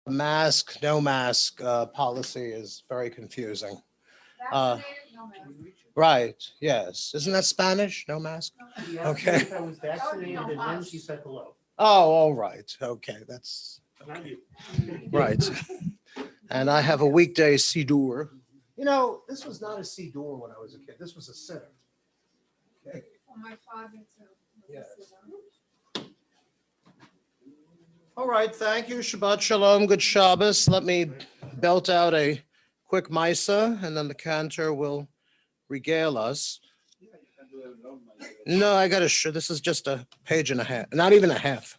Mask, no mask policy is very confusing. Uh, right, yes. Isn't that Spanish? No mask? She asked me Okay. if I was vaccinated and then she said hello. Oh, all right. Okay, that's Not you. right. And I have a weekday Siddur. You know, this was not a Siddur when I was a kid. This was a sitter. Okay. My father too. Yes. All right, thank you. Shabbat Shalom, good Shabbos. Let me belt out a quick Misa, and then the cantor will regale us. No, I got to this is just a page and a half, not even a half.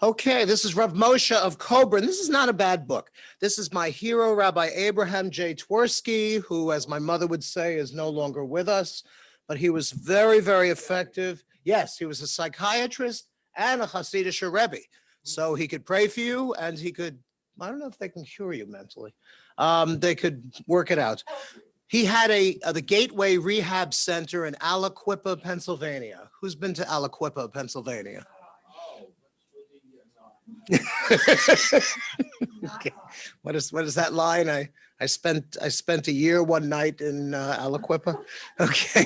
Okay, this is Rav Moshe of Kobrin. This is not a bad book. This is my hero, Rabbi Abraham J. Twersky, who, as my mother would say, is no longer with us, but he was very, very effective. Yes, he was a psychiatrist and a Hasidic Rebbe. So he could pray for you, and he could, I don't know if they can cure you mentally. They could work it out. He had the Gateway Rehab Center in Aliquippa, Pennsylvania. Who's been to Aliquippa, Pennsylvania? Okay. What is that line? I spent a year one night in Aliquippa. Okay.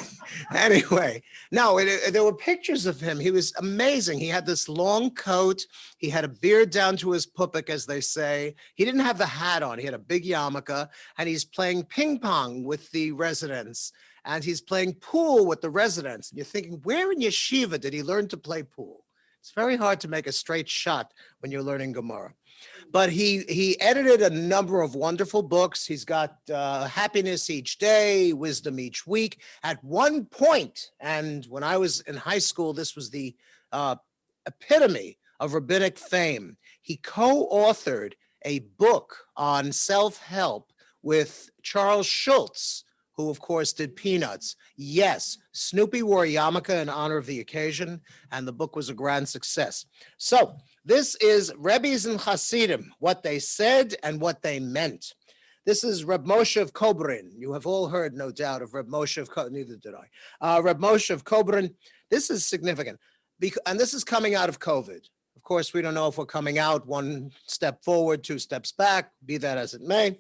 Anyway, no, there were pictures of him. He was amazing. He had this long coat. He had a beard down to his pupik, as they say. He didn't have the hat on. He had a big yarmulke, and he's playing ping pong with the residents, and he's playing pool with the residents. And you're thinking, where in yeshiva did he learn to play pool? It's very hard to make a straight shot when you're learning Gemara. But he edited a number of wonderful books. He's got Happiness Each Day, Wisdom Each Week. At one point, and when I was in high school, this was the epitome of rabbinic fame. He co-authored a book on self-help with Charles Schultz, who, of course, did Peanuts. Yes, Snoopy wore a yarmulke in honor of the occasion, and the book was a grand success. So this is Rebbe's and Hasidim, what they said and what they meant. This is Reb Moshe of Kobrin. You have all heard, no doubt, of Reb Moshe of Kobrin. Neither did I. Reb Moshe of Kobrin. This is significant, and this is coming out of COVID. Of course, we don't know if we're coming out one step forward, two steps back, be that as it may.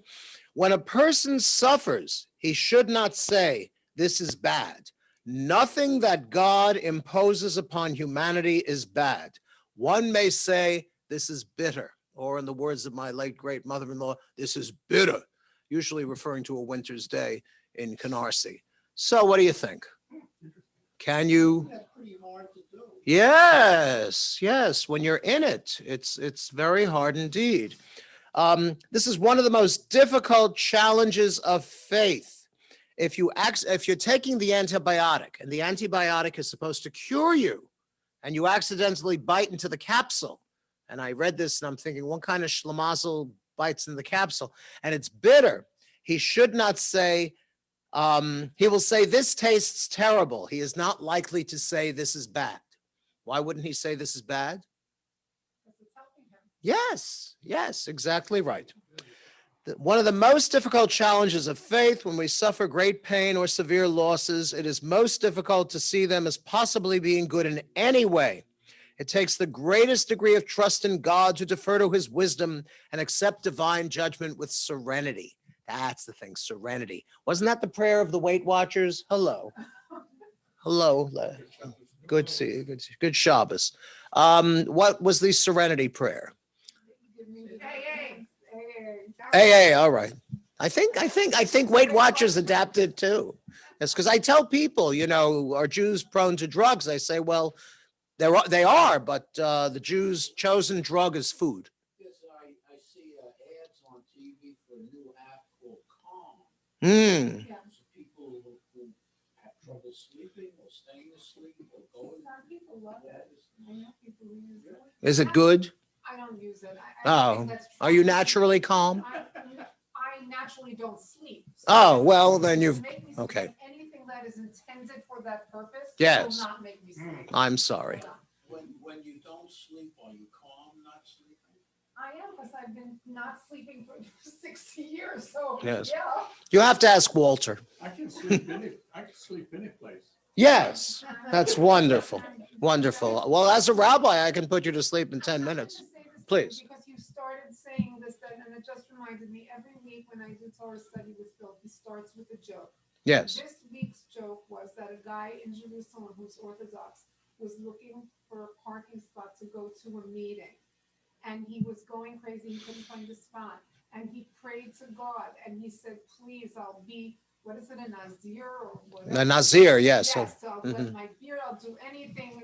When a person suffers, he should not say, this is bad. Nothing that God imposes upon humanity is bad. One may say, this is bitter, or in the words of my late great mother-in-law, this is bitter, usually referring to a winter's day in Canarsie. So what do you think? Can you? That's pretty hard to do. Yes, yes. When you're in it, it's very hard indeed. This is one of the most difficult challenges of faith. If you're taking the antibiotic, and the antibiotic is supposed to cure you, and you accidentally bite into the capsule, and I read this and I'm thinking, what kind of schlemazel bites in the capsule? And it's bitter. He should not say, he will say, this tastes terrible. He is not likely to say this is bad. Why wouldn't he say this is bad? Yes, yes, exactly right. One of the most difficult challenges of faith, when we suffer great pain or severe losses, it is most difficult to see them as possibly being good in any way. It takes the greatest degree of trust in God to defer to his wisdom and accept divine judgment with serenity. That's the thing, serenity. Wasn't that the prayer of the Weight Watchers? Hello. Hello. Good good Shabbos. What was the serenity prayer? Hey, all right. I think Weight Watchers adapted too. It's because I tell people, are Jews prone to drugs? I say, well, they are, but the Jews' chosen drug is food. Yes, I see ads on TV for a new app called Calm. Mm. So people who have trouble sleeping or staying asleep or going. People love it. I know people who use it. Is it good? I don't use it. Oh, are you naturally calm? I naturally don't sleep. So Oh, well, then you've, make me sleep. okay. Anything that is intended for that purpose Yes. will not make me sleep. I'm sorry. When you don't sleep, are you calm, not sleeping? I am, because I've been not sleeping for 60 years, so Yes. yeah. You have to ask Walter. I can sleep any place. Yes, that's wonderful. Wonderful. Well, as a rabbi, I can put you to sleep in 10 minutes. Please. Because you started saying this, that just reminded me, every week when I do Torah study with Phil, he starts with a joke. Yes. This week's joke was that a guy in Jerusalem who's Orthodox was looking for a parking spot to go to a meeting. And he was going crazy, he couldn't find a spot. And he prayed to God and he said, please, I'll be, what is it, a Nazir or whatever? The Nazir, yes. Yes, I'll Mhm. let my beard, I'll do anything,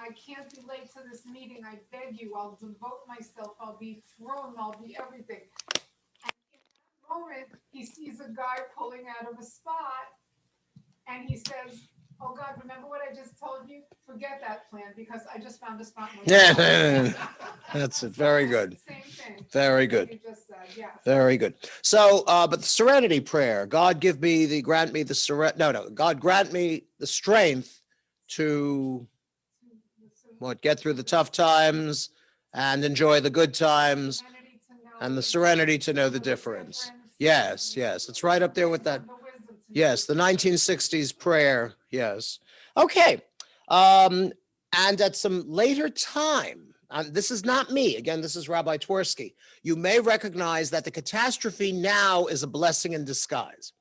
I can't be late to this meeting, I beg you, I'll devote myself, I'll be thrown, I'll be everything. And in that moment, he sees a guy pulling out of a spot, and he says, oh God, remember what I just told you? Forget that plan, because I just found a spot. Yeah, that's it. Very good. Same thing. Very What good. you just said, yeah. Very good. So, but the serenity prayer, God grant me the God grant me the strength to get through the tough times and enjoy the good times and the serenity to know the difference. Yes, yes. It's right up there with that. Yes, the 1960s prayer. Yes. Okay. And at some later time, this is not me. Again, this is Rabbi Twersky. You may recognize that the catastrophe now is a blessing in disguise.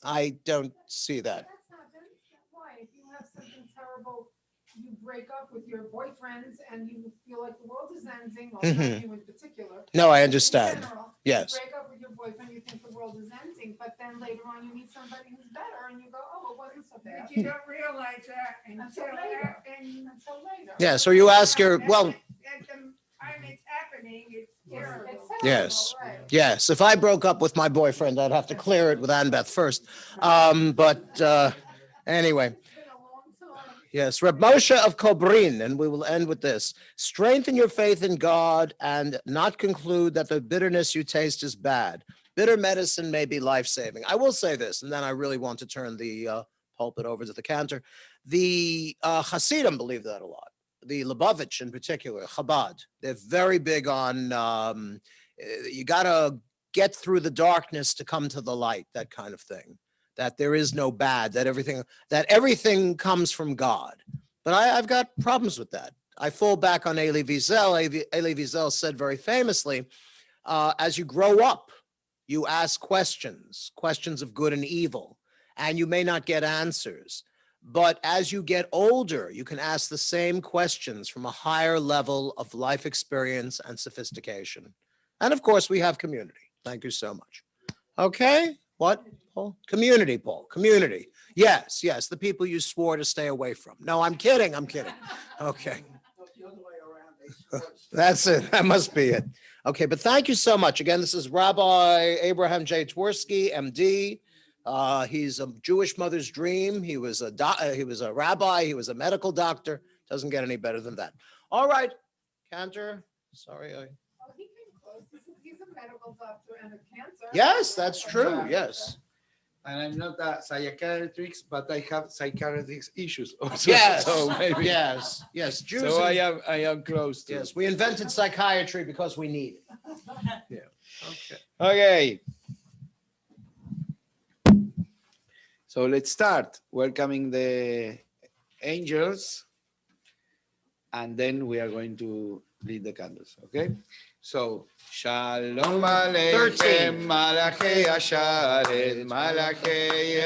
I don't see that. That's not, that's why, if you have something terrible, you break up with your boyfriends and you feel like the world is ending, or not you in particular. No, I in understand. general, Yes. You break up with your boyfriend, you think the world is ending, but then later on you meet somebody who's better and you go, oh, it wasn't so bad. But you don't realize that Until until later. and Until later. Yeah, so you ask your, at well, the time it's happening, it's terrible. It's Yes. terrible, right. yes, if I broke up with my boyfriend, I'd have to clear it with Annabeth first. But anyway. It's been a long time. Yes, Reb Moshe of Kobrin, and we will end with this. Strengthen your faith in God and not conclude that the bitterness you taste is bad. Bitter medicine may be life-saving. I will say this, and then I really want to turn the pulpit over to the cantor. The Hasidim believe that a lot. The Lubavitch in particular, Chabad, they're very big on, you got to get through the darkness to come to the light, that kind of thing. That there is no bad, that everything comes from God. But I've got problems with that. I fall back on Elie Wiesel. Elie Wiesel said very famously, as you grow up, you ask questions of good and evil, and you may not get answers. But as you get older, you can ask the same questions from a higher level of life experience and sophistication. And of course, we have community. Thank you so much. Okay, what? Paul? Community, Paul, community. Yes, yes, the people you swore to stay away from. No, I'm kidding. Okay, But the other way around, they sports. that's it. That must be it. Okay, but thank you so much. Again, this is Rabbi Abraham J. Twersky, MD. He's a Jewish mother's dream. He was a rabbi. He was a medical doctor. Doesn't get any better than that. All right, Cantor. Sorry, Oh, he came close. He's a medical doctor and a cancer. yes, that's true. Yes. And I'm not a psychiatrist, but I have psychiatric issues also. Yes. So maybe. Yes. Yes. Jews. So I am close to. Yes, we invented psychiatry because we need it. Okay. Okay. So let's start welcoming the angels, and then we are going to lead the candles. Okay. So Shalom Aleichem Malachei Asharet Malachei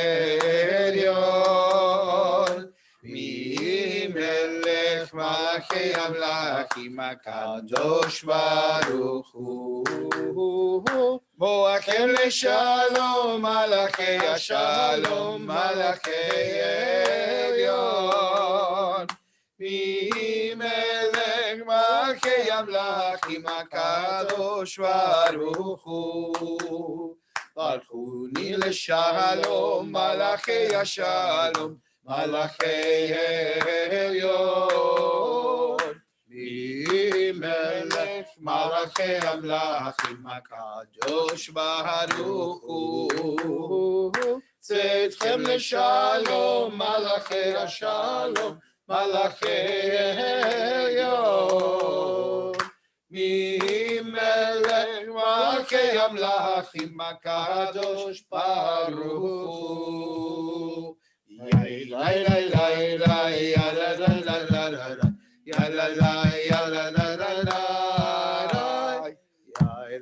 Elyon Mi Melech Malachei Amlachim HaKadosh Baruch Hu Moachem LeShalom Malachei Ashalom Malachei Elyon Mi Melech Malachei Amlachim HaKadosh Baruch Hu Balchuni LeShalom Malachei Ashalom Malachei Elyon Mi Melech Malachei Amlachim HaKadosh Baruch Hu Tzedchem LeShalom Malachei Ashalom Malachei Elyon Mi Melech Malachei Amlachim HaKadosh Baruch Hu La la la la ya la la la la la ya la la ya la la la la Okay,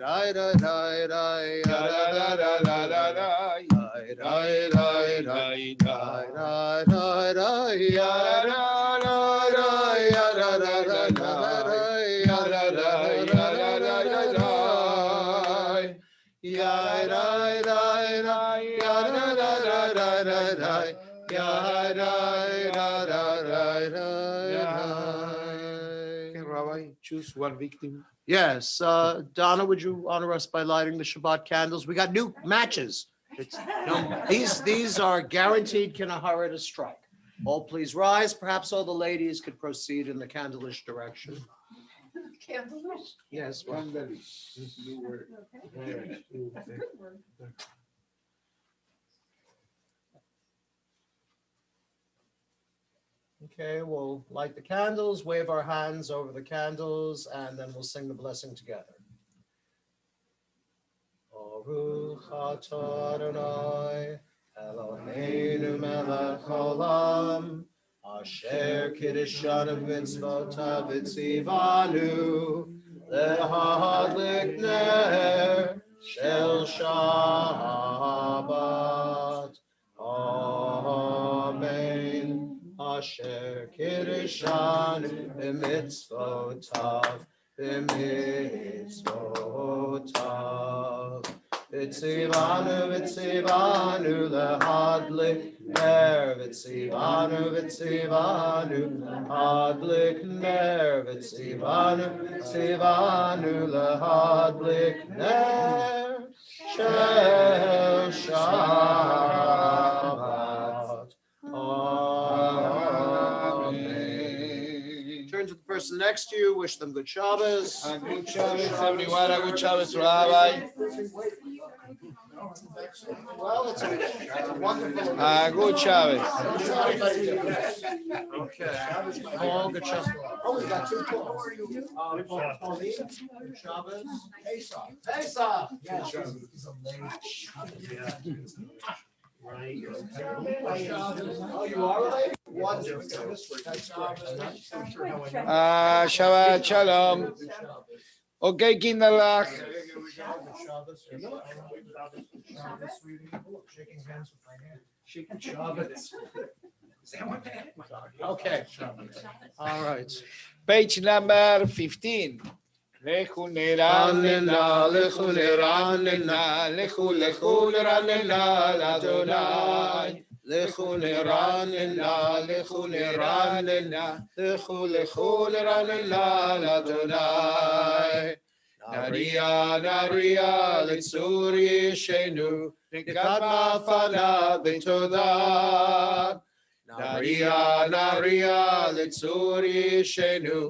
Rabbi, choose one victim. Yes, Donna, would you honor us by lighting the Shabbat candles? We got new matches. These are guaranteed Kinahara to strike. All please rise. Perhaps all the ladies could proceed in the candleish direction. Candleish. Yes, well, New word. okay, we'll light the candles, wave our hands over the candles, and then we'll sing the blessing together. Baruch atah Adonai, Eloheinu melech haolam, asher kiddushanu mitzvotav v'tzivanu, lehadlik ner shel Shabbat. Amen. Asher kiddushanu b'mitzvotav, b'mitzvotav. V'tzivanu, v'tzivanu, lehadlik ner, v'tzivanu, v'tzivanu, lehadlik ner, v'tzivanu, v'tzivanu, lehadlik ner, shel Shabbat. Amen. Turn to the person next to you, wish them good Shabbos. Good Shabbos, everyone. Good Shabbos, Rabbi. Well, it's a wonderful. Good Shabbos. Okay. All good Shabbos. Oh, we got two calls. Good Shabbos. Pesach. Yes. Right. Oh, you are related? Wonderful. Shabbat Shalom. Okay, Kinderlach. Shaking hands with my hand. Shaking Shabbos. Okay. All right. Page number 15. Lechu neranena, lechu neranena, lechu lechu neranena, l'Adonai. Lechu neranena, lechu neranena, lechu lechu neranena, l'Adonai. Naria, Naria, Litzuri Shenu, Nikadma Fana Betoda. Naria, Naria, Litzuri Shenu,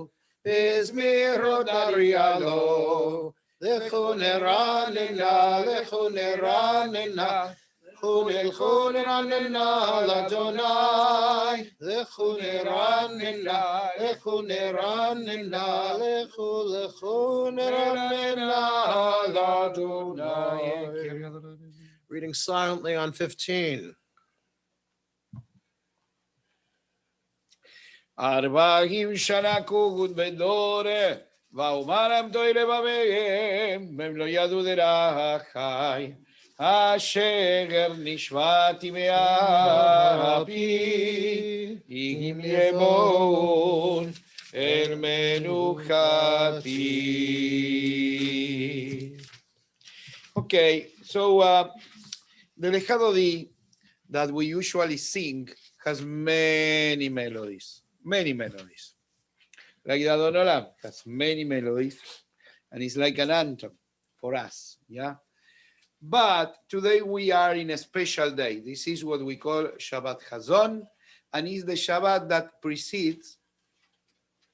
Bizmiro Naria Lo. Lechu neranena, lechu neranena, lechu neranena, l'Adonai. Lechu neranena, lechu neranena, lechu neranena, l'Adonai. Reading silently on 15. Arba'im shana kugud bedore, va'umaram toire b'mehem, mem lo yadu derachai, asher nishvati me'api, igim yemon, el menuchati. Okay, so the Lechadodi that we usually sing has many melodies. Many melodies. Like the Adon Olam has many melodies, and it's like an anthem for us, yeah? But today we are in a special day. This is what we call Shabbat Chazon, and it's the Shabbat that precedes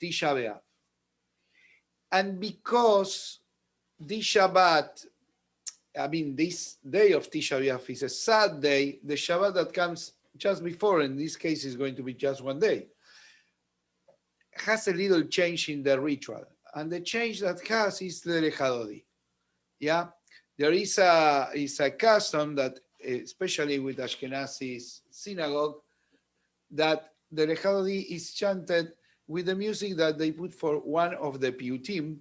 Tisha B'Av. And because this Shabbat, this day of Tisha B'Av is a sad day, the Shabbat that comes just before, in this case, is going to be just one day, has a little change in the ritual, and the change that has is the Lechadodi. Yeah, there is a custom that, especially with Ashkenazi synagogue, that the Lechadodi is chanted with the music that they put for one of the piyutim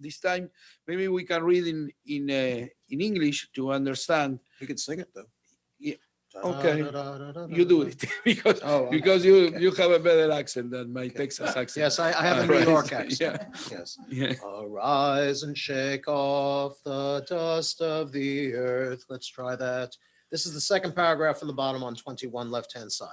this time maybe we can read in English to understand. You could sing it though. Yeah. Okay. You do it because Oh, okay. because you have a better accent than my Texas accent. Yes, I have a New Right. York accent. Yeah. Yes. Yeah. Arise and shake off the dust of the earth. Let's try that. This is the second paragraph from the bottom on 21, left-hand side.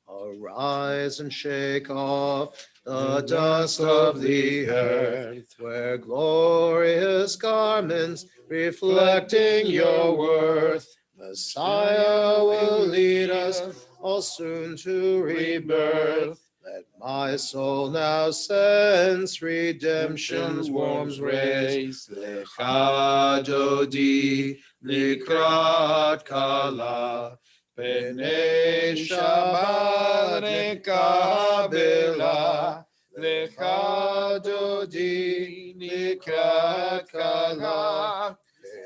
Arise and shake off the dust of the earth, wear glorious garments reflecting your worth. Messiah will lead us all soon to rebirth. Let my soul now sense redemption's warm rays. Lecha dodi likrat kala, Penei Shabbat nekabela. Lecha dodi likrat kala,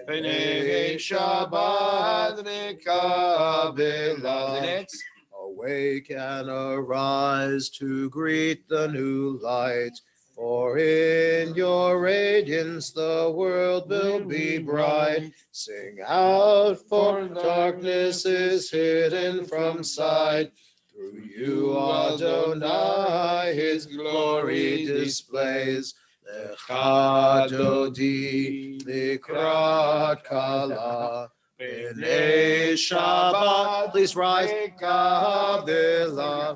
Penei Shabbat nekabela. The next. Awake and arise to greet the new light, for in your radiance the world will be bright. Sing out, for darkness is hidden from sight. Through you, Adonai, his glory displays. Lecha dodi likrat kala, Penei Shabbat. Please rise. Kabela.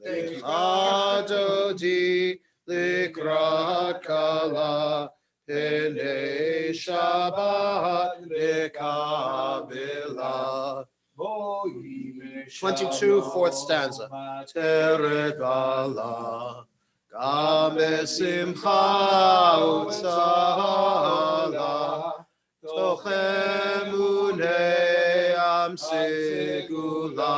Lecha dodi likrat kala, Penei Shabbat nekabela. 22, fourth stanza. Teregala, Gam besimcha utzala, Tochem uneam segula,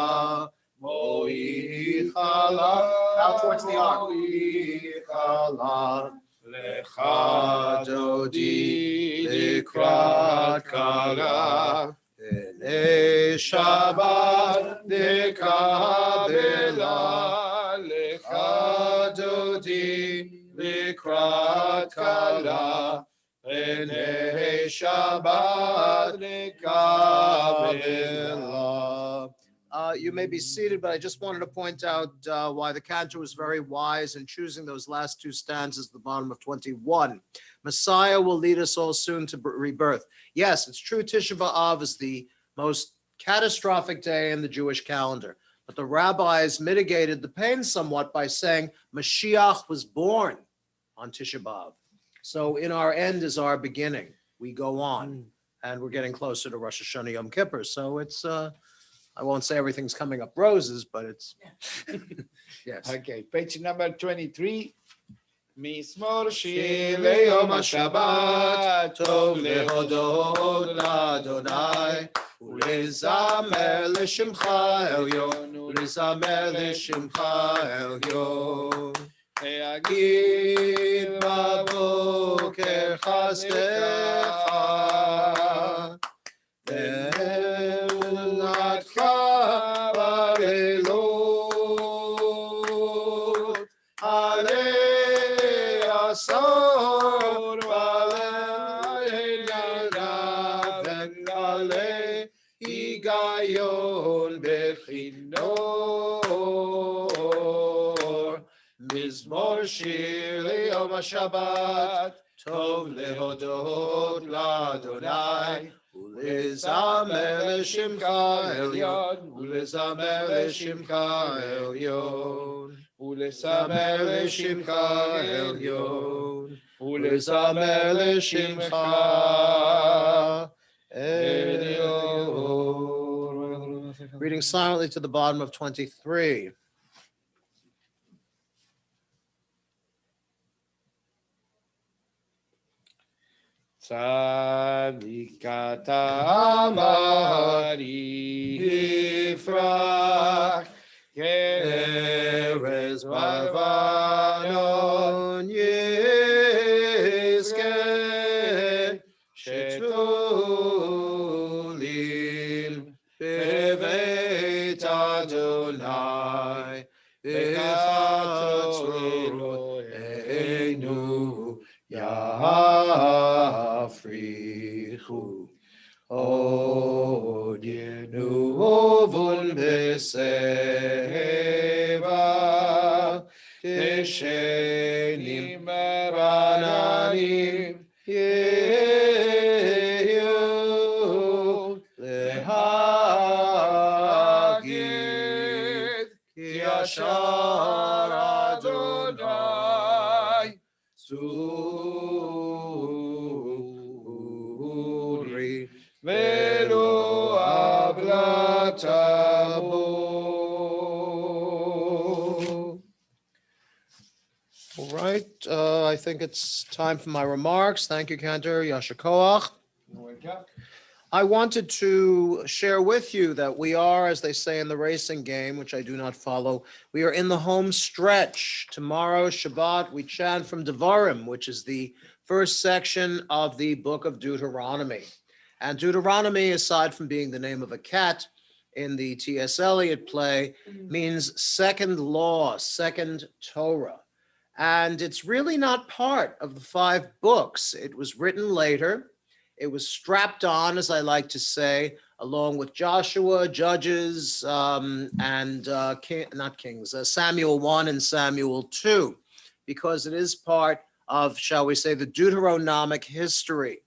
Moichala. Out towards the ark. Moichala, Lecha dodi likrat kala, Penei Shabbat nekabela. Lecha dodi likrat kala, Penei Shabbat nekabela. You may be seated, but I just wanted to point out why the cantor was very wise in choosing those last two stanzas at the bottom of 21. Messiah will lead us all soon to rebirth. Yes, it's true Tisha B'Av is the most catastrophic day in the Jewish calendar, but the rabbis mitigated the pain somewhat by saying Mashiach was born on Tisha B'Av. So in our end is our beginning. We go on, and we're getting closer to Rosh Hashanah Yom Kippur. So it's I won't say everything's coming up roses, but it's yes. Okay, page number 23. Mizmor shir leyom HaShabbat, Tov lehodot l'Adonai, ulezamer l'shimcha elyon, ulezamer l'shimcha elyon. He'agid baboker chasdecha, ve'emunatcha ba'elot, alei asor v'alei yadav, v'alei higayon bechinor. Mizmor shir leyom HaShabbat, Tov lehodot l'Adonai, ulezamer l'shimcha elyon, ulezamer l'shimcha elyon, ulezamer l'shimcha elyon, ulezamer l'shimcha elyon. Reading silently to the bottom of 23. Tzadikata amari hifrach, Erez barvanon yizke, shetulim beveit Adonai, b'chatzor Eloheinu, Yafrichu. Odienu ovul beseva. Teshenim rananim. Yehu lehagid ki yashar Adonai Suri velo avlatabo. All right, I think it's time for my remarks. Thank you, Cantor. Yasher Koach. I wanted to share with you that we are, as they say in the racing game, which I do not follow, we are in the home stretch. Tomorrow, Shabbat, we chant from Devarim, which is the first section of the book of Deuteronomy. And Deuteronomy, aside from being the name of a cat in the T.S. Eliot play, means second law, second Torah. And it's really not part of the 5 books. It was written later. It was strapped on, as I like to say, along with Joshua, Judges, and Samuel 1 and Samuel 2, because it is part of, shall we say, the Deuteronomic history.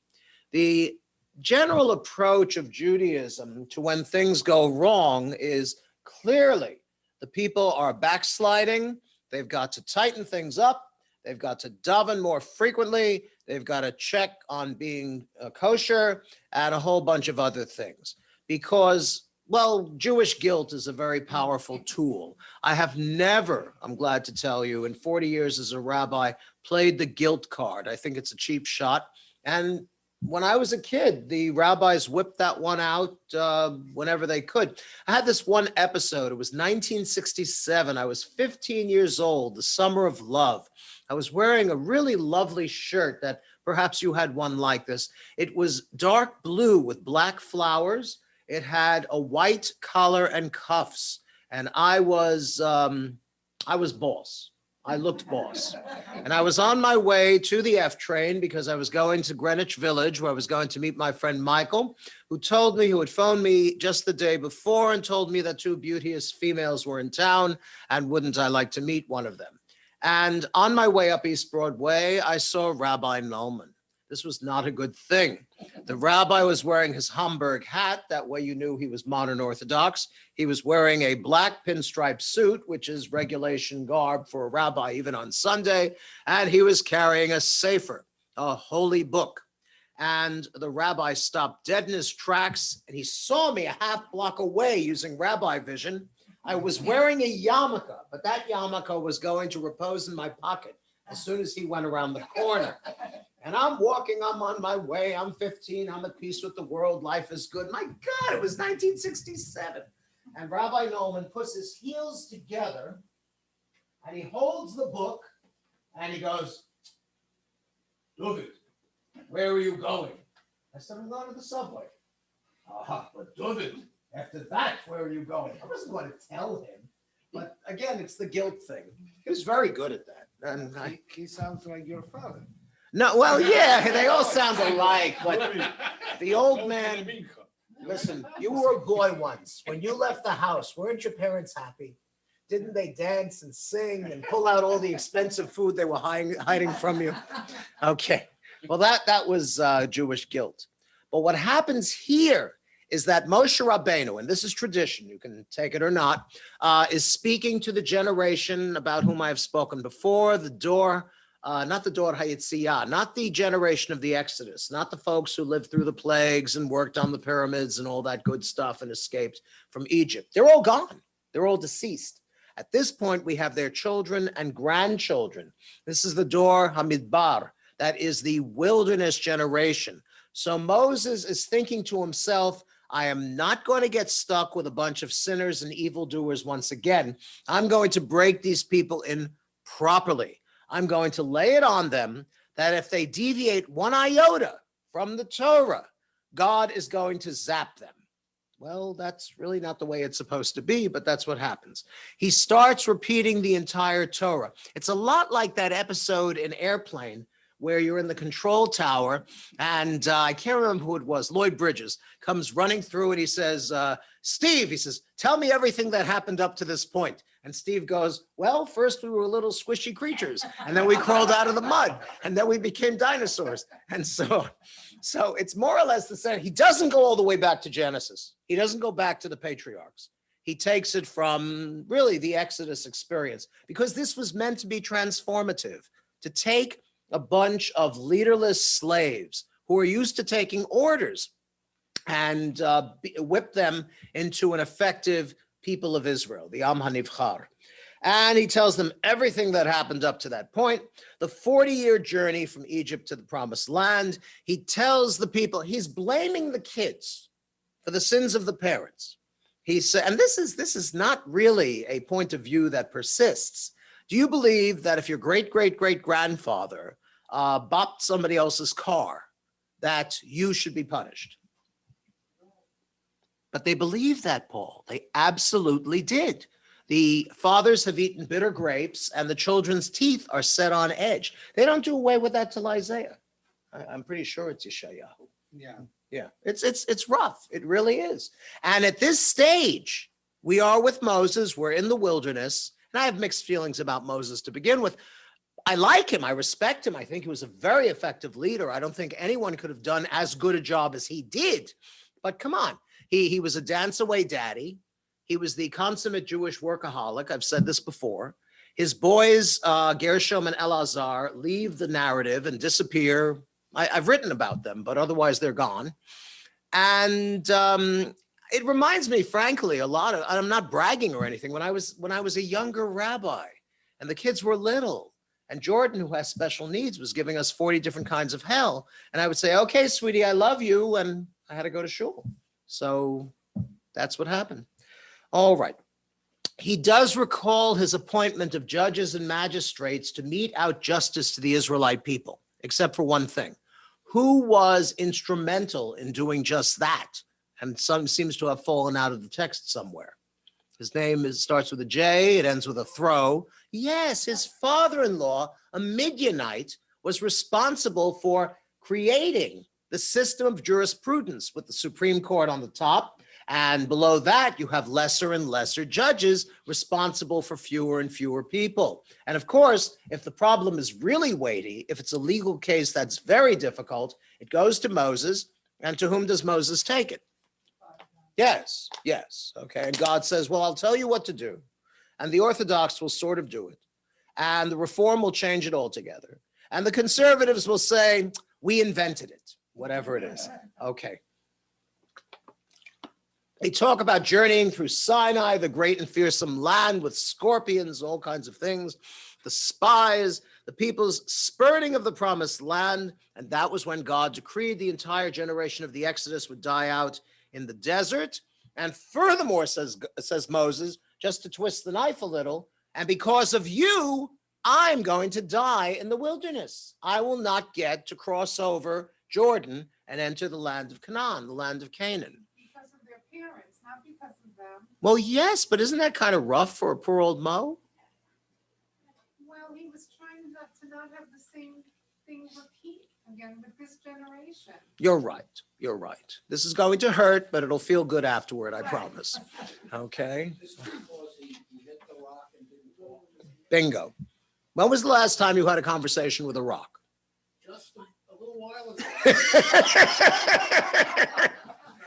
The general approach of Judaism to when things go wrong is clearly the people are backsliding. They've got to tighten things up. They've got to daven more frequently. They've got to check on being kosher and a whole bunch of other things. Because, well, Jewish guilt is a very powerful tool. I have never, I'm glad to tell you, in 40 years as a rabbi, played the guilt card. I think it's a cheap shot. And when I was a kid, the rabbis whipped that one out whenever they could. I had this one episode. It was 1967. I was 15 years old, the summer of love. I was wearing a really lovely shirt that perhaps you had one like this. It was dark blue with black flowers. It had a white collar and cuffs. And I was boss. I looked boss. And I was on my way to the F train because I was going to Greenwich Village, where I was going to meet my friend Michael, who had phoned me just the day before and told me that 2 beauteous females were in town and wouldn't I like to meet one of them. And on my way up East Broadway, I saw Rabbi Nolman. This was not a good thing. The rabbi was wearing his Homburg hat. That way you knew he was modern Orthodox. He was wearing a black pinstripe suit, which is regulation garb for a rabbi even on Sunday. And he was carrying a sefer, a holy book. And the rabbi stopped dead in his tracks and he saw me a half block away using rabbi vision. I was wearing a yarmulke, but that yarmulke was going to repose in my pocket as soon as he went around the corner. And I'm walking, I'm on my way, I'm 15, I'm at peace with the world, life is good. My God, it was 1967. And Rabbi Nolman puts his heels together and he holds the book and he goes, "David, where are you going?" I said, "I'm going to the subway." But David, after that, where are you going? I wasn't going to tell him. But again, it's the guilt thing. He was very good at that. And He sounds like your father. no, well, yeah, they all sound alike, but the old man, listen, you were a boy once. When you left the house, weren't your parents happy? Didn't they dance and sing and pull out all the expensive food they were hiding from you? Okay, well, that was Jewish guilt. But what happens here is that Moshe Rabbeinu, and this is tradition, you can take it or not, is speaking to the generation about whom I have spoken before, not the Dor HaYetziyah, not the generation of the Exodus, not the folks who lived through the plagues and worked on the pyramids and all that good stuff and escaped from Egypt. They're all gone. They're all deceased. At this point, we have their children and grandchildren. This is the Dor HaMidbar. That is the wilderness generation. So Moses is thinking to himself, I am not going to get stuck with a bunch of sinners and evildoers once again. I'm going to break these people in properly. I'm going to lay it on them that if they deviate one iota from the Torah, God is going to zap them. Well, that's really not the way it's supposed to be, but that's what happens. He starts repeating the entire Torah. It's a lot like that episode in Airplane where you're in the control tower, and I can't remember who it was. Lloyd Bridges comes running through, and he says, Steve, he says, tell me everything that happened up to this point. And Steve goes, well, first we were little squishy creatures, and then we crawled out of the mud, and then we became dinosaurs. And so it's more or less the same. He doesn't go all the way back to Genesis. He doesn't go back to the patriarchs. He takes it from really the Exodus experience, because this was meant to be transformative, to take a bunch of leaderless slaves who are used to taking orders and whip them into an effective people of Israel, the Am HaNivchar. And he tells them everything that happened up to that point, the 40-year journey from Egypt to the promised land. He tells the people, he's blaming the kids for the sins of the parents. He said, and this is not really a point of view that persists. Do you believe that if your great-great-great-grandfather bopped somebody else's car, that you should be punished? But they believe that, Paul. They absolutely did. The fathers have eaten bitter grapes, and the children's teeth are set on edge. They don't do away with that till Isaiah. I'm pretty sure it's Yeshayahu. Yeah, it's rough. It really is. And at this stage, we are with Moses. We're in the wilderness. And I have mixed feelings about Moses to begin with. I like him. I respect him. I think he was a very effective leader. I don't think anyone could have done as good a job as he did. But come on. He was a dance-away daddy. He was the consummate Jewish workaholic. I've said this before. His boys, Gershom and Elazar, leave the narrative and disappear. I've written about them, but otherwise they're gone. And it reminds me, frankly, a lot of, I'm not bragging or anything, when I was a younger rabbi and the kids were little, and Jordan, who has special needs, was giving us 40 different kinds of hell. And I would say, okay, sweetie, I love you. And I had to go to shul. So that's what happened. All right. He does recall his appointment of judges and magistrates to mete out justice to the Israelite people, except for one thing. Who was instrumental in doing just that? And some seems to have fallen out of the text somewhere. His name starts with a J, it ends with a throw. Yes, his father-in-law, a Midianite, was responsible for creating the system of jurisprudence with the Supreme Court on the top. And below that, you have lesser and lesser judges responsible for fewer and fewer people. And of course, if the problem is really weighty, if it's a legal case that's very difficult, it goes to Moses. And to whom does Moses take it? Yes. Okay. And God says, well, I'll tell you what to do. And the Orthodox will sort of do it. And the Reform will change it altogether. And the conservatives will say, we invented it, whatever it is. Okay. They talk about journeying through Sinai, the great and fearsome land with scorpions, all kinds of things, the spies, the people's spurning of the promised land. And that was when God decreed the entire generation of the Exodus would die out in the desert. And furthermore, says Moses, just to twist the knife a little, and because of you, I'm going to die in the wilderness. I will not get to cross over Jordan and enter the land of Canaan, the land of Canaan. Because of their parents, not because of them. Well, yes, but isn't that kind of rough for a poor old Mo? Well, he was trying to not have the same thing repeat again with this generation. You're right. This is going to hurt, but it'll feel good afterward, I promise. Okay? Just because he hit the rock and didn't walk. Bingo. When was the last time you had a conversation with a rock? Just a little while ago.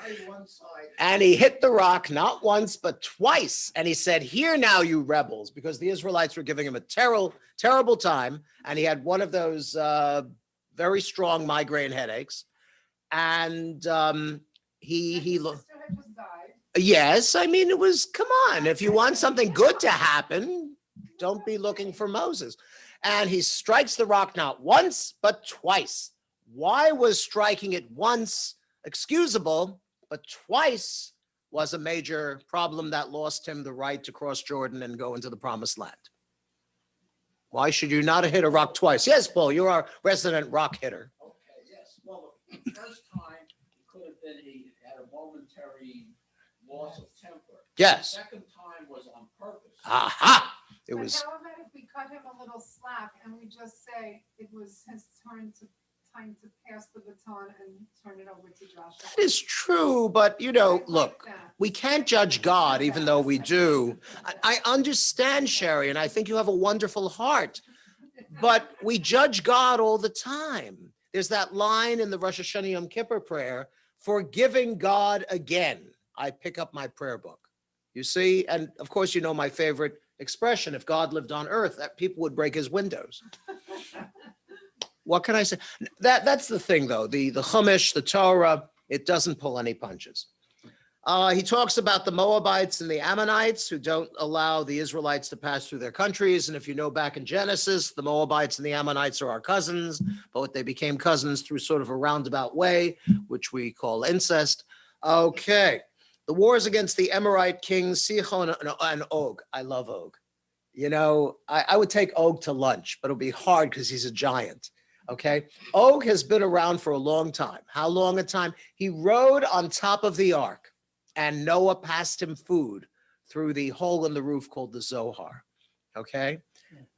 Very one-sided. And he hit the rock not once, but twice. And he said, "Here now, you rebels," because the Israelites were giving him a terrible time. And he had one of those very strong migraine headaches. And he His sister had just died. yes, I mean, it was, come on, if you want something good to happen, don't be looking for Moses. And he strikes the rock not once, but twice. Why was striking it once excusable, but twice was a major problem that lost him the right to cross Jordan and go into the promised land? Why should you not have hit a rock twice? Yes, Paul, you're our resident rock hitter. Okay, yes. Well, the first time it could have been he had a momentary loss of temper. Yes. The second time was on purpose. Aha! It But was, how about if we cut him a little slack and we just say it was his turn That is true, but I look, like that. we can't judge God, even though we do. I understand, Sherry, and I think you have a wonderful heart, but we judge God all the time. There's that line in the Rosh Hashanah Yom Kippur prayer, forgiving God again. I pick up my prayer book. You see, and of course, my favorite expression, if God lived on earth, that people would break his windows. What can I say? That's the thing, though. The Chumash, the Torah, it doesn't pull any punches. He talks about the Moabites and the Ammonites who don't allow the Israelites to pass through their countries. And if you know back in Genesis, the Moabites and the Ammonites are our cousins, but they became cousins through sort of a roundabout way, which we call incest. Okay. The wars against the Amorite kings, Sihon and Og. I love Og. I would take Og to lunch, but it'll be hard because he's a giant. Okay. Og has been around for a long time. How long a time? He rode on top of the ark, and Noah passed him food through the hole in the roof called the Zohar. Okay.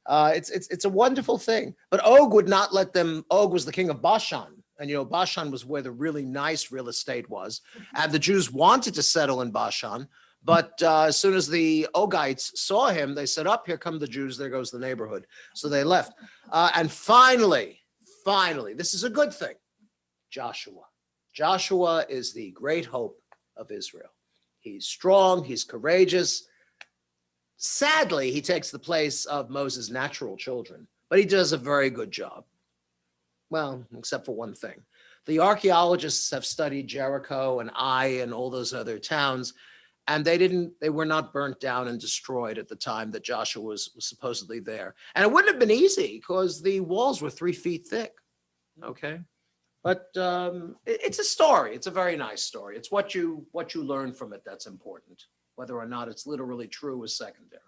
It's a wonderful thing. But Og would not let them. Og was the king of Bashan. And Bashan was where the really nice real estate was. And the Jews wanted to settle in Bashan. But as soon as the Ogites saw him, they said, up, here come the Jews. There goes the neighborhood. So they left. And finally, this is a good thing. Joshua. Joshua is the great hope of Israel. He's strong. He's courageous. Sadly, he takes the place of Moses' natural children, but he does a very good job. Well, except for one thing. The archaeologists have studied Jericho and Ai and all those other towns, and they were not burnt down and destroyed at the time that Joshua was supposedly there. And it wouldn't have been easy because the walls were 3 feet thick. Okay. But it's a story. It's a very nice story. It's what you learn from it that's important. Whether or not it's literally true is secondary.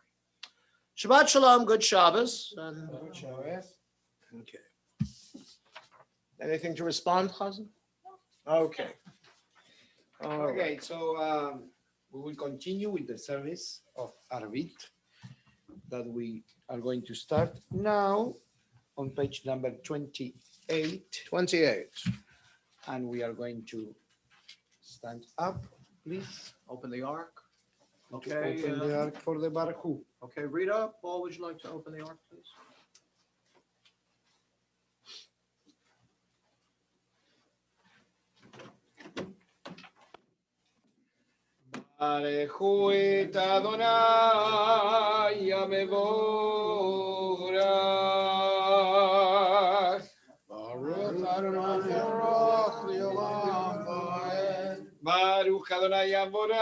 Shabbat Shalom, good Shabbos. Good Shabbos. Okay. Anything to respond, Chazan? Okay. All right. Okay, so we will continue with the service of Arvit that we are going to start now on page number 28. 28. And we are going to stand up, please. Open the ark. To Okay. open the ark for the Baruch Hu. Okay, Rita, Paul, would you like to open the ark, please? Baruchu et Adonai Yamevorach. Baruch Adonai Baruch Leolam Vaed. Baruch Adonai Yavorach.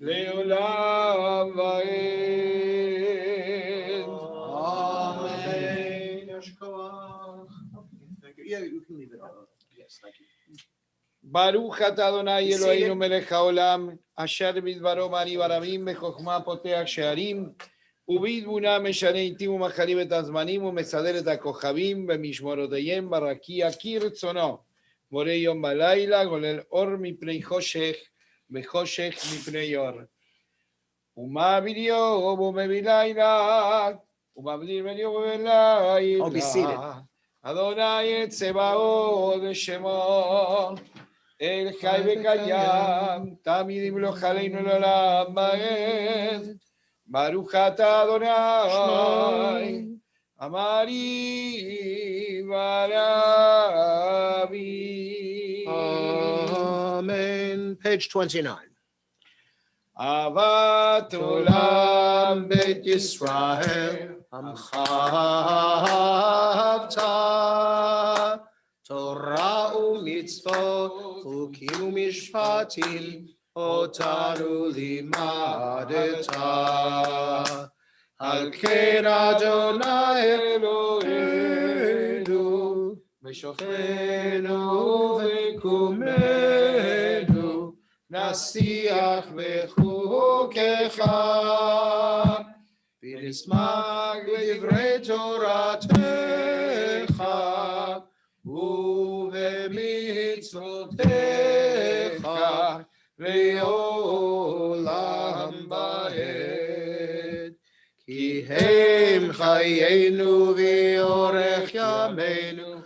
Leolam Vaed. Amen. Thank you. Yeah, you can leave it out. Yes, thank you. Baruch atah Adonai Be Eloheinu seated. melech haolam, asher bidbaro mani baramim, bechokma poteach shearim, ובתבונה משנה עתים ומחלים את הזמנים ומסדר את הכוכבים במשמרותיהם ברקיע כרצונו. מורה יום בלילה, גולל אור מפני חושך וחושך מפני אור. ומעביר יום ומביא לילה, ומבדיל בין יום ולילה. Oh, be seated. אדוני צבאות שמו, אל חי וקיים, תמיד ימלוך עלינו לעולם ועד. ברוך אתה אדוני, אמרי ורבי. Amen. Page 29. אהבת עולם בית ישראל, עמך אהבת, תורה ומצוות, חוקים ומשפטים, אותנו לימדת. על כן אדוני אלוהינו, משוכנו וקומנו, נשיח בחוקיך, ונשמח בדברי תורתך, ובמצוותיך, לעולם ועד. כי Em chayenu v'orech yameinu,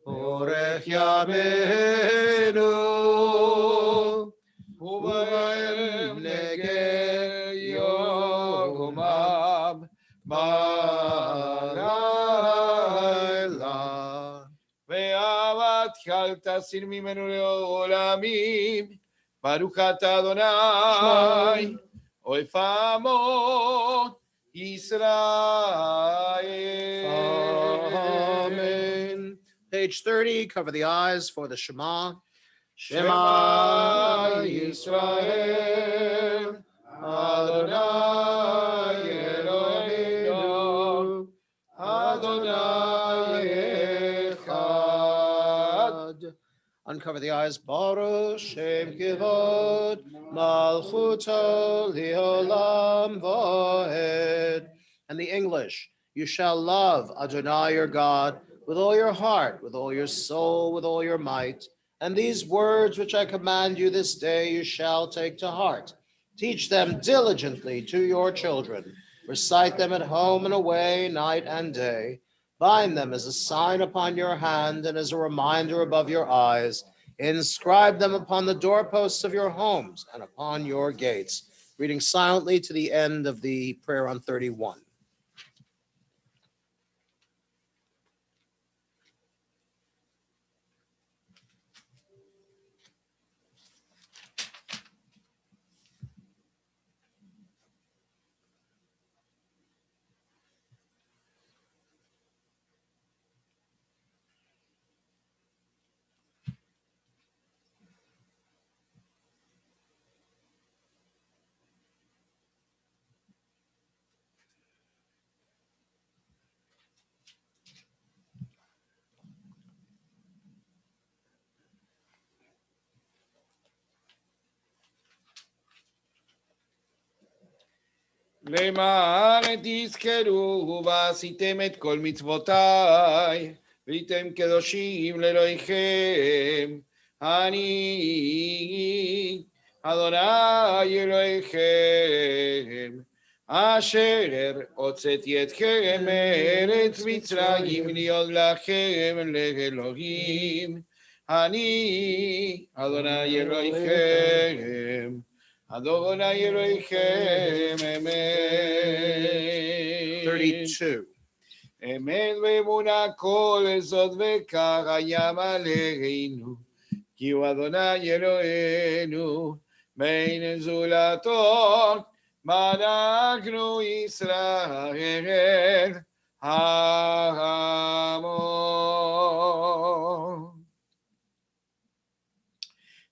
orech yameinu, uvaim neged yomam balayla. ואהבת אל תסיר ממנו לעולמים, ברוך אתה אדוני, אוהב עמו ישראל. Amen. Page 30, cover the eyes for the Shema. Shema Yisrael, Adonai Eloheinu, Adonai Echad. Uncover the eyes. Baruch Shem Kivod Malchuto Liolam Vaed. And the English. You shall love Adonai your God with all your heart, with all your soul, with all your might. And these words which I command you this day, you shall take to heart. Teach them diligently to your children. Recite them at home and away, night and day. Bind them as a sign upon your hand and as a reminder above your eyes. Inscribe them upon the doorposts of your homes and upon your gates. Reading silently to the end of the prayer on 31. למען תזכרו ועשיתם את כל מצוותיי, והייתם קדושים לאלוהיכם. אני, אדוני אלוהיכם, אשר הוצאתי אתכם מארץ מצרים להיות לכם לאלוהים. אני, אדוני אלוהיכם. Adonai Elohim, Amen. 32. אמת ואמונה כל זאת וכך היה עלינו, כי הוא אדוני אלוהינו, בין זולתו, אנחנו ישראל, העמו.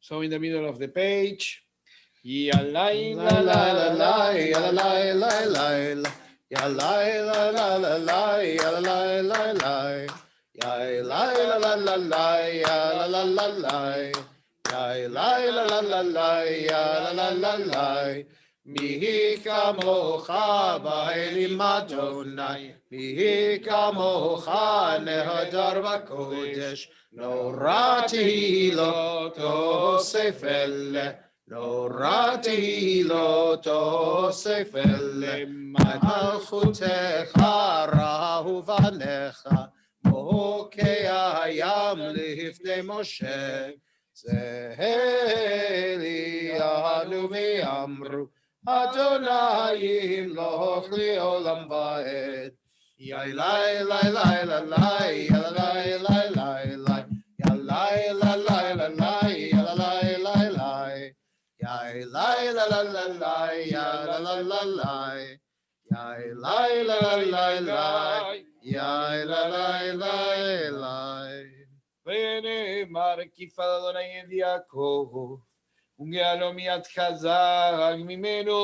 So in the middle of the page, Yalai la la la la, Yalai la la la. Yalai la la la la, yalai la la. Yalai la la la la, yalai la la la. Yalai la la la la, yalai la la la. Mihi kamocha ba'elim Adonai, mihi kamocha nehadar v'kodesh, nora tehilot tosef ele. נורא תהילות תוסף אלה, מלכותך רעו בניך, מוקי הים לפני משה, זה אלינו ואמרו, אדוני ימלוך לעולם ועד. יאי לי לי לי לי לי, יאי לי לי לי, יאי לי לי לי, יאי לי לי. Yai lai la la la la, yai la la la la, yai lai la la la la, yai la la la la. ונאמר כיפה אדוני את יעקב, וגאלו מיד חזק ממנו,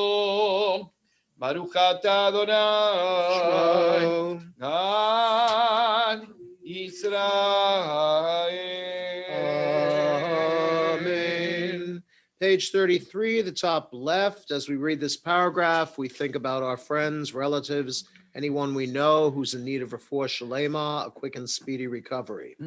ברוך אתה אדוני, גן ישראל. Amen. Page 33, the top left. As we read this paragraph, we think about our friends, relatives, anyone we know who's in need of refuah shalema, a quick and speedy recovery.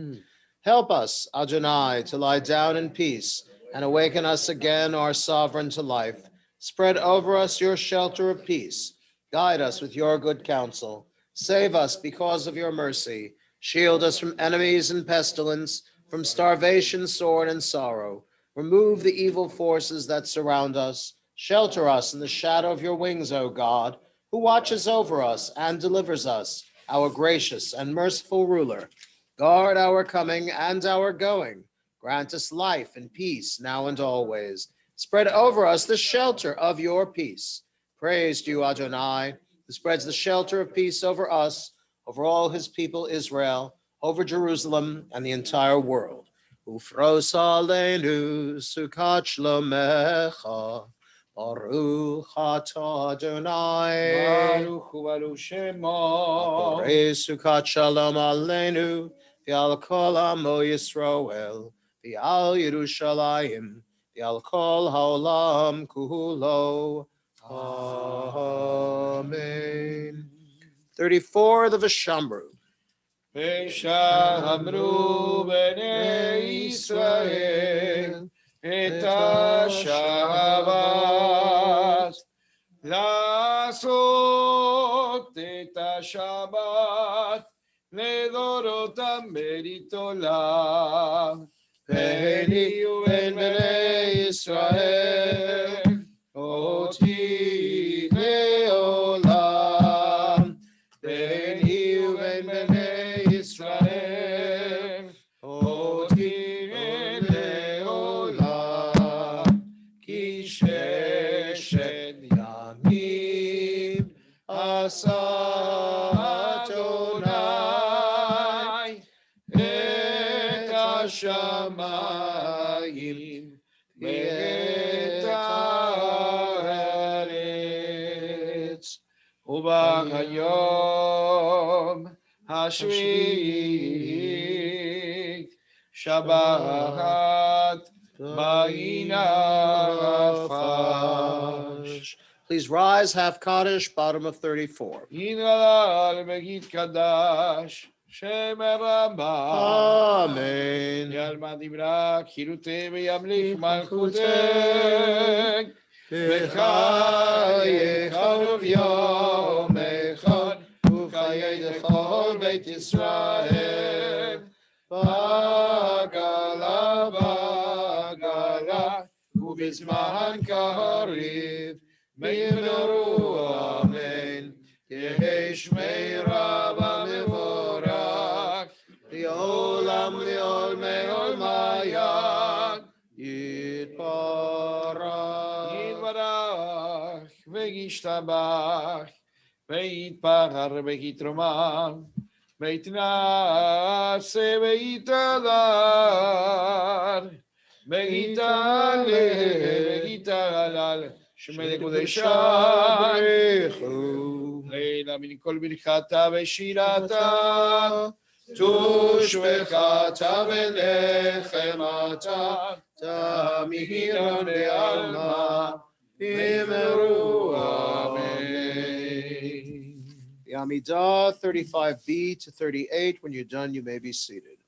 Help us, Adonai, to lie down in peace and awaken us again, our sovereign, to life. Spread over us your shelter of peace. Guide us with your good counsel. Save us because of your mercy. Shield us from enemies and pestilence, from starvation, sword, and sorrow. Remove the evil forces that surround us. Shelter us in the shadow of your wings, O God, who watches over us and delivers us, our gracious and merciful ruler. Guard our coming and our going. Grant us life and peace now and always. Spread over us the shelter of your peace. Praise to you, Adonai, who spreads the shelter of peace over us, over all his people Israel, over Jerusalem and the entire world. Ufros aleinu sukat shlomecha, baruch atah Adonai. Baruch hu baruch shemo. Borei sukat shalom aleinu, v'al kol amo Yisrael, v'al Yerushalayim, v'al kol haolam kulo. Amen. 34, the Vashamru. ושמרו בני ישראל את השבת, לעשות את השבת לדורותם ברית עולם. ביני ובין בני ישראל אותי לעולם. ביני ובין בני ישראל אותי לעולם. כי ששת ימים עשה אדוני את השמיים ואת הארץ. וביום השביעי שבת וינפש. Please rise, half Kaddish, bottom of 34. יתגלל ויתקדש שם רבה. Amen. יעלמה דיברה חירותי וימליך מלכותי. בחייך וביום אחד וחיי לכל בית ישראל. בעגלה בעגלה ובזמן קריב ויאמרו אמן. יהי שמי רב המבורך לעולם לעולמי עולמי יתברך. יתברך וישתבח ויתפאר ויתרומם ויתנשא ויתהדר ויתעלה ויתהלל שמי קודשה בריחו לילה מן כל ברכתה ושירתה תושבחתה ונחמתה תמיהירן בעלמא אמרו אמן. The Amidah, 35b to 38. When you're done, you may be seated.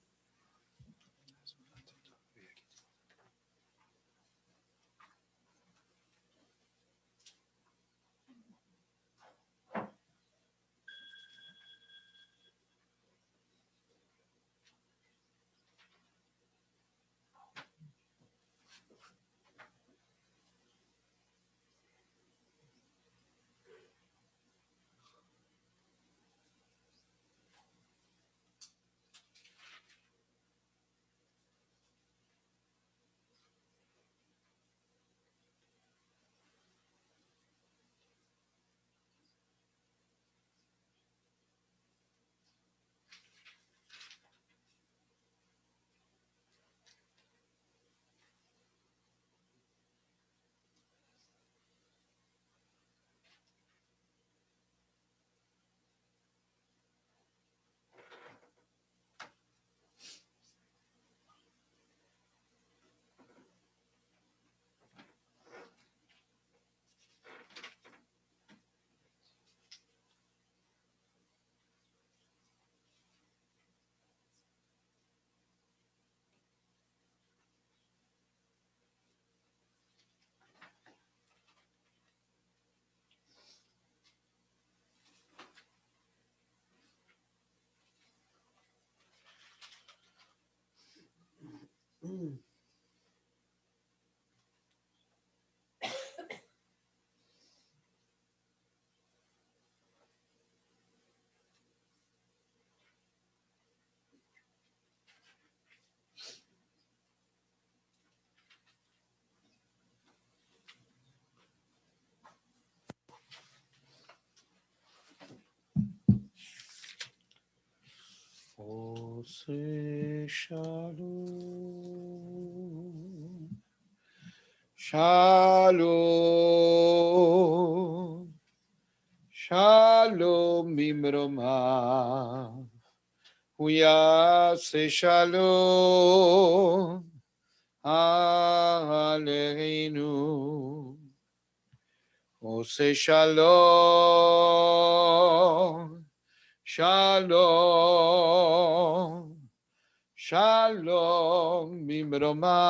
Ose shalom, shalom, shalom bimroma, huyase shalom aleinu. Ose shalom, shalom, shalom bimroma,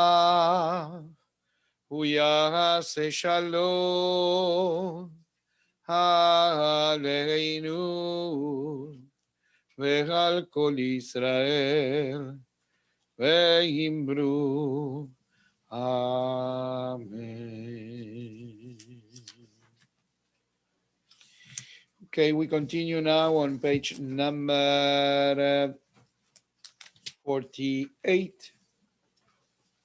huyase shalom aleinu, ve'al kol Israel, ve'imru, amen. Okay, we continue now on page number 48.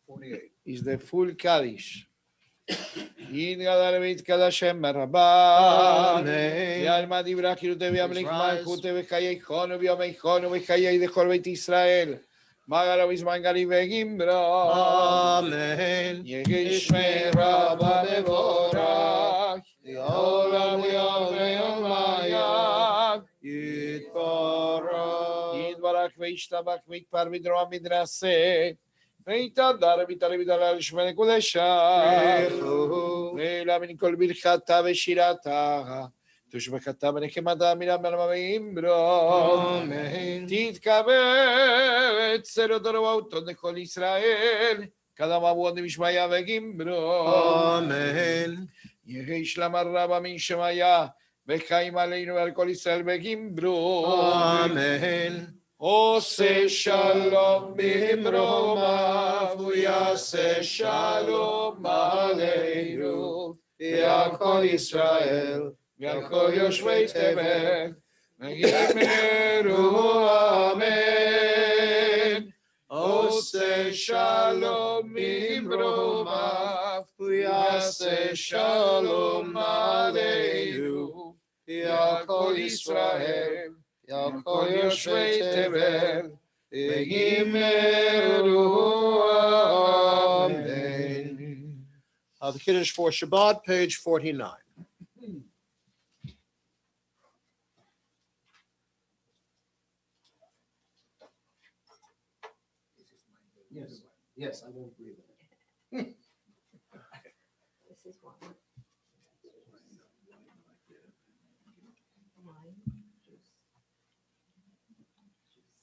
48 is the full Kaddish. Yid gadal vit kadashem merhaba. Amen. Yalma dibra kirute v'amlik malchute v'chayei chonu v'chayei dechol beit Israel. Magalo v'zmangali v'gimbra. Amen. Yegishmei rabba mevorach. Olam yom maya. Yitbarach. Yitbarach v'ishtabach mikpar v'droa midraseh. V'itadar v'itale al shmei kudesha. Ve'la min kol birchata v'shirata. תושבחתה ונחמתה מילה מלמה ואימברו. Amen. תתכבד צרו דורותו לכל ישראל. כדם אבוד משמעיה וגימברו. Amen. יהי שלמה רבה מן שמעיה. וחיים עלינו ועל כל ישראל וגימברו. Amen. עושה שלום במרומיו, ויעשה שלום עלינו. ועל כל ישראל. ועל כל יושבי תבל, ויאמרו אמן. עושה שלום ממרומיו, ויעשה שלום עלינו. ועל כל ישראל, ועל כל יושבי תבל, ויאמרו אמן. The Kiddush for Shabbat, page 49. Yes, I won't breathe it. This is one. Wine, juice.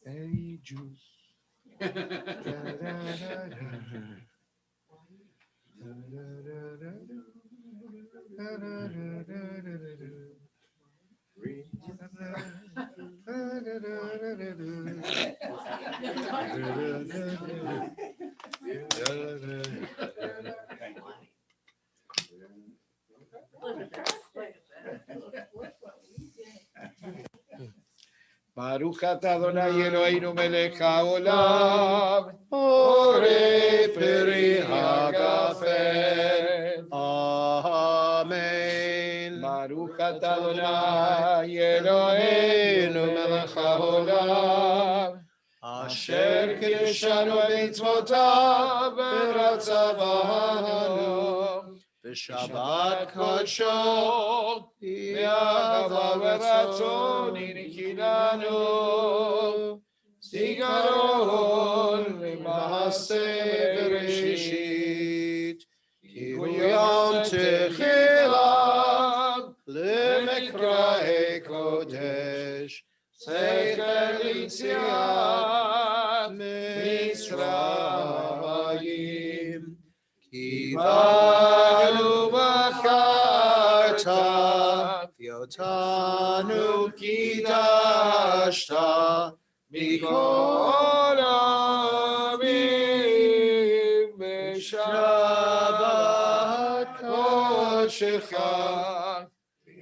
Hey, juice. Baruch atah Adonai Eloheinu melech haolam, Ore peri peri hagafen. Amen. Baruch atah Adonai Eloheinu melech haolam, asher kiddushanu b'mitzvotav v'ratzav banu. B'Shabbat kodsho ve'ahava v'ratzon inikilanu. Zikaron v'maaseh bereshit. Kiyam techilah lemekrae kodesh. Seicher litziat Mitzrayim. Kivanu b'charta v'yotanu kidashta mikol ראשך,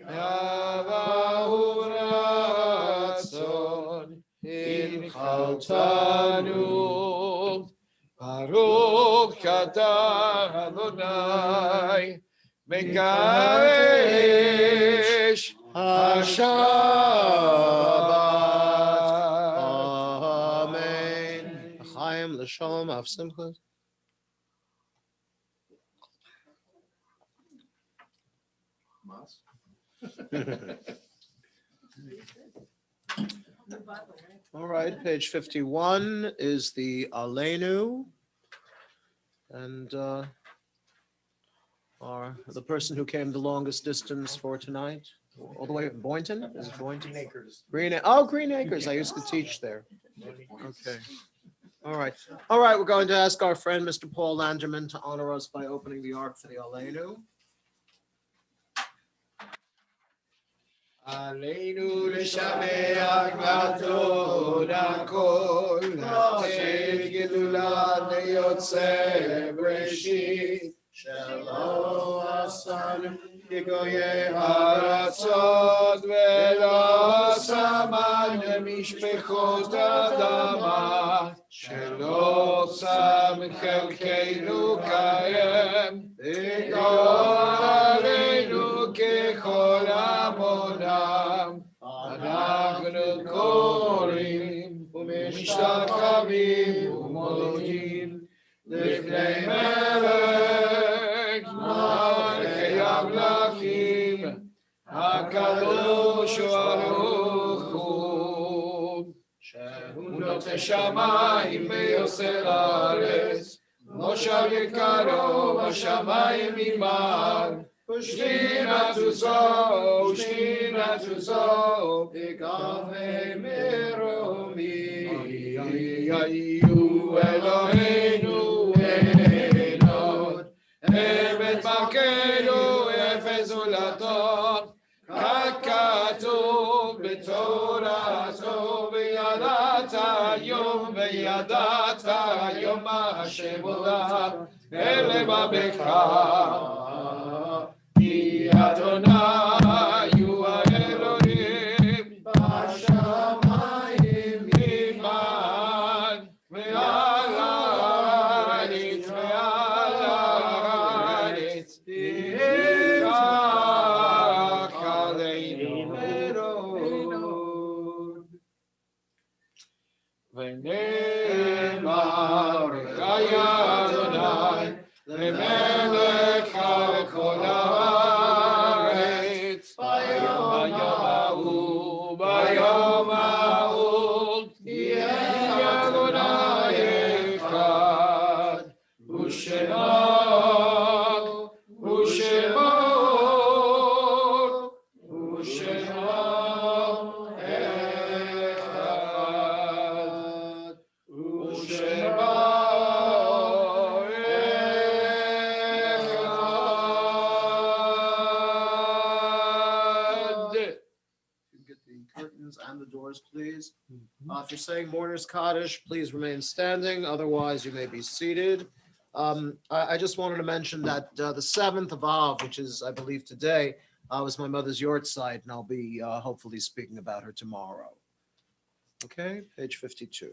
אהבה ורצון, הנחלתנו. ברוך אתה אדוני, מקדש השבת. Amen. Chaim l'shalom av simchas. All right, page 51 is the Aleinu. And the person who came the longest distance for tonight, all the way from Boynton? Is it Boynton? Green Acres. I used to teach there. Okay. All right. All right, we're going to ask our friend, Mr. Paul Langerman, to honor us by opening the ark for the Aleinu. עלינו לשבח ולהודות הכל, לתת גדולה ליוצא בראשית, שלא עשנו כגויי ארצות ולא שמן משפחות אדמה, שלא שם חלקנו קיים, וגאל עלינו ככל עמונם. אנחנו קוראים ומשתחווים ומודים לפני מלך מלכי המלכים, הקדוש ברוך הוא, שהוא נוטה שמיים ויוסר הארץ, מושב יקרו בשמיים ממעל, ושכינה תוסו, ושכינה תוסו, בקווי מרומים. היו אלוהינו אין עוד, אמת מלכנו אפס זולתו, ככתוב בתורתו, וידעת היום השם הודה בלבבך, כי אדוני הוא האלוהים בשמיים ממעל, ועל הארץ ירח עלינו מאוד. ונאמר חי אדוני למלך על כל הארץ, ביום ההוא יהיה אדוני אחד, ושמו אחד, and the doors, please. If you're saying Mourner's Kaddish, please remain standing. Otherwise, you may be seated. I just wanted to mention that the 7th of Av, which is, I believe, today, was my mother's yortzeit, and I'll be hopefully speaking about her tomorrow. Okay, page 52.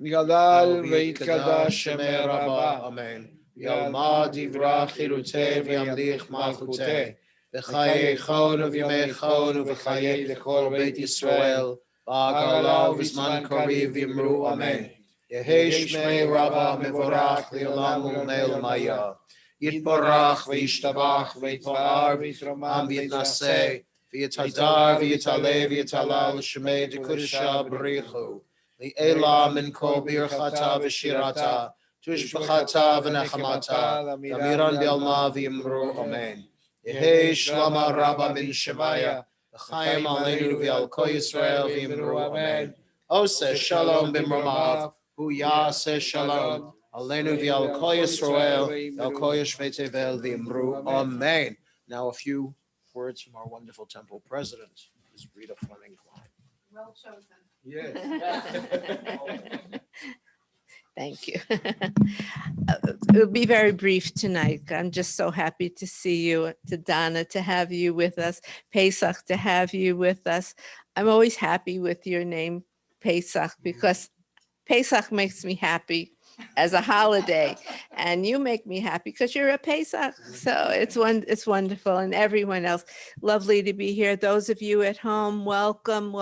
גדל ויתקדש שמי רבה, Amen. ילמד דברי חילותי וימליך מלכותי. בחיי חון ובימי חון ובחיי לכל בית ישראל, בהגלה ובזמן קריב יאמרו אמן. יהי שמי רבה מבורך לעולם ולעולמיה. יתברך וישתבח ויתפאר ויתרומם ויתנשא, ויתהדר ויתעלה ויתהלל לשמי דקודשה בריחו. לעילה מן כל ברכתה ושירתה, תשבחתה ונחמתה, תמירן בעלמה ויאמרו אמן. יהי שלמה רבה מן שמיה, וחיים עלינו ועל כל ישראל ויאמרו אמן. עושה שלום במרומיו, הוא יעשה שלום עלינו ועל כל ישראל, ועל כל יושבי תבל ויאמרו amen. Now a few words from our wonderful temple president, Ms. Rita Fleming Klein. Well chosen. Yes. Thank you. It'll be very brief tonight. I'm just so happy to see you, to Donna, to have you with us, Pesach, to have you with us. I'm always happy with your name, Pesach, because Pesach makes me happy as a holiday, and you make me happy because you're a Pesach. So it's wonderful, and everyone else, lovely to be here. Those of you at home, welcome,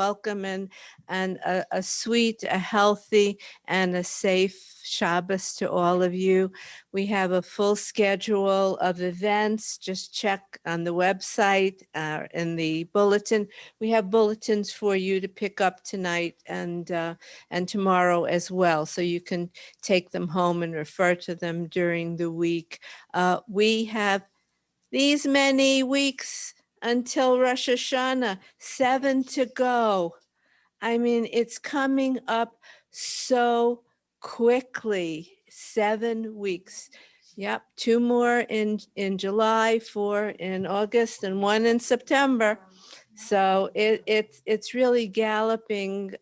and a sweet, a healthy, and a safe Shabbos to all of you. We have a full schedule of events. Just check on the website, in the bulletin. We have bulletins for you to pick up tonight and tomorrow as well, so you can take them home and refer to them during the week. We have these many weeks until Rosh Hashanah, 7 to go. I mean, it's coming up so quickly. 7 weeks. Yep, 2 more in July, 4 in August, and 1 in September. So it's really galloping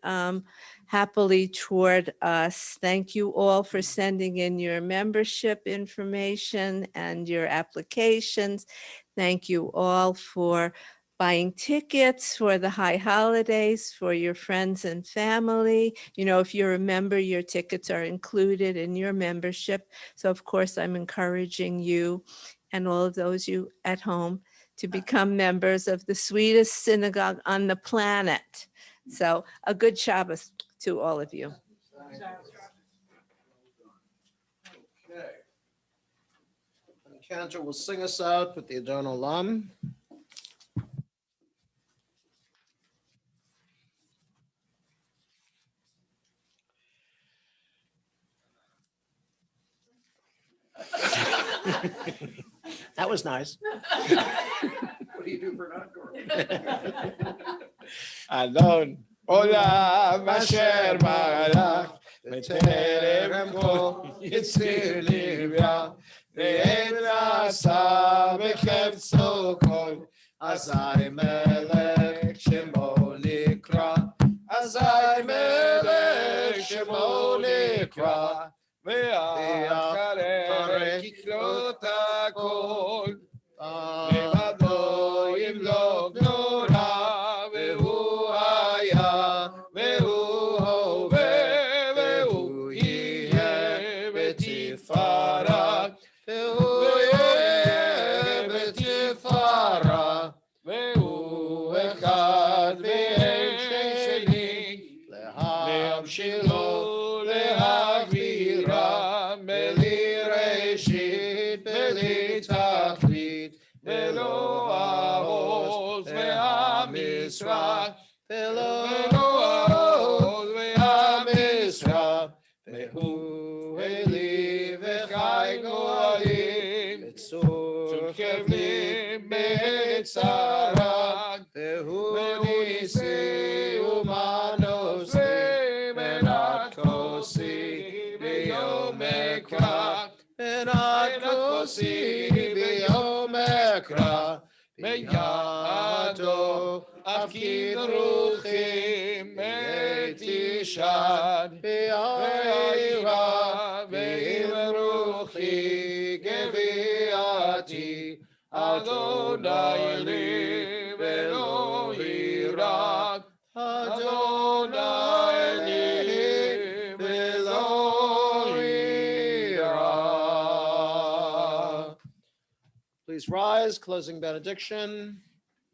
happily toward us. Thank you all for sending in your membership information and your applications. Thank you all for buying tickets for the high holidays for your friends and family. You know, if you're a member, your tickets are included in your membership. So of course, I'm encouraging you and all of those you at home to become members of the sweetest synagogue on the planet. So a good Shabbos to all of you. Okay. And Cantor will sing us out with the Adon Olam. That was nice. What do you do for an encore? Adon Olam asher malach b'terem kol yitzir nivra ve'en nasa b'chefzo kol azai melech shemo nikra azai melech shemo nikra ve'acharei kiklot hakol לבדו ימלוך נורא והוא היה והוא הווה והוא יהיה בתפארה והוא יהיה בתפארה והוא אחד ואין שני להמשילו להגבירה בלי ראשית בלי תכלית ולא העוז והמשרה, ולא העוז והמשרה, והוא אלי וחי גואלים, בצור כבלים בצרה, והוא ניסי ומנוסי, מנת כוסי ביום אקרא, מנת כוסי ביום אקרא, בידו אפקיד רוחי מתישן, וירא ועם רוחי גביעתי, אדוני לי ולא יירא, אדוני לי ולא יירא. Please rise, closing benediction.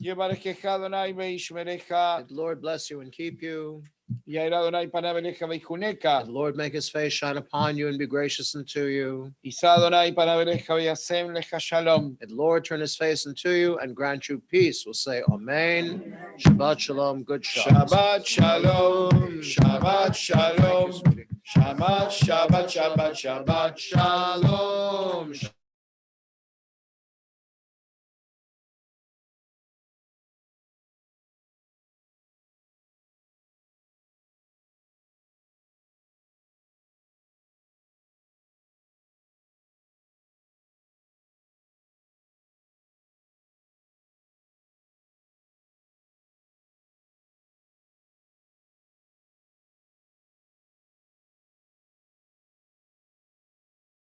יברכך אדוני וישמרך, May the Lord bless you and keep you. יאיר אדוני פניו אליך ויחונך, May the Lord make his face shine upon you and be gracious unto you. יישא אדוני פניו אליך וישם לך שלום. May the Lord turn his face unto you and grant you peace. We'll say Amen. Shabbat Shalom. Good Shabbos. שבת שלום, שבת שלום, שבת, שבת, שבת, שבת שלום.